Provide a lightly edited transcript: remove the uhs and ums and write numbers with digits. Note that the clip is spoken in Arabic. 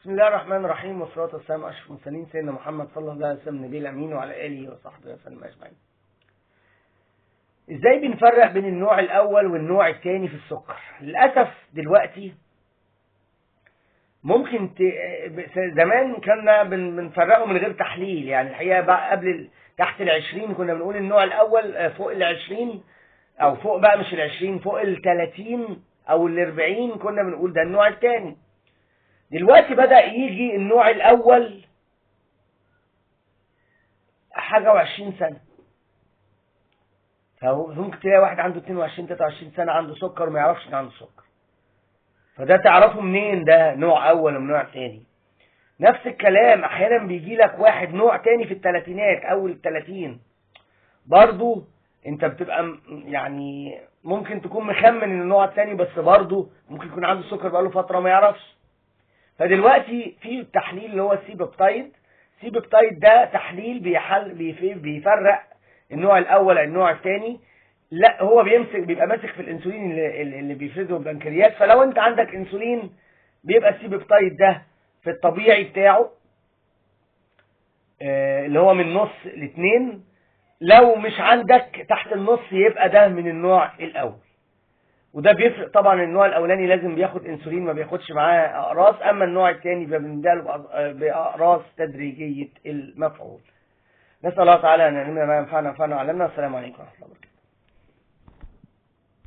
بسم الله الرحمن الرحيم، والصلاة والسلام على أشرف المرسلين سيدنا محمد صلى الله عليه وسلم النبي الأمين وعلى آله وصحبه وسلم أجمعين. إزاي بنفرق بين النوع الأول والنوع الثاني في السكر؟ للأسف دلوقتي ممكن زمان كنا بنفرقه من غير تحليل، يعني الحقيقة بقى قبل تحت ال20 كنا بنقول النوع الأول، فوق ال20 أو فوق بقى مش ال20، فوق ال30 أو ال40 كنا بنقول ده النوع الثاني. دلوقتي بدأ يجي النوع الأول حاجة و20 سنة، فممكن تلاقي واحد عنده 22 23 سنة عنده سكر وما يعرفش ان عنده سكر. فده تعرفه منين ده نوع أول ومن نوع تاني؟ نفس الكلام أحيانا بيجي لك واحد نوع تاني في الثلاثينات أول ال30، برضو أنت بتبقى يعني ممكن تكون مخمن ان النوع التاني، بس برضو ممكن يكون عنده سكر بقاله فترة ما يعرفش. فدلوقتي في التحليل اللي هو السي بيبتايد ده تحليل بيفرق النوع الاول عن النوع الثاني. لا هو بيبقى ماسك في الانسولين اللي بيفرزه البنكرياس، فلو انت عندك انسولين بيبقى السي بيبتايد ده في الطبيعي بتاعه اللي هو من نص ل2، لو مش عندك تحت النص يبقى ده من النوع الاول. وده بيفرق طبعا. النوع الاولاني لازم بياخد انسولين، ما بياخدش معاه اقراص، اما النوع الثاني بنديله باقراص تدريجيه المفعول. نسال الله تعالى ان يعلمنا ما ينفعنا وينفعنا وعلمنا. السلام عليكم ورحمه الله وبركاته.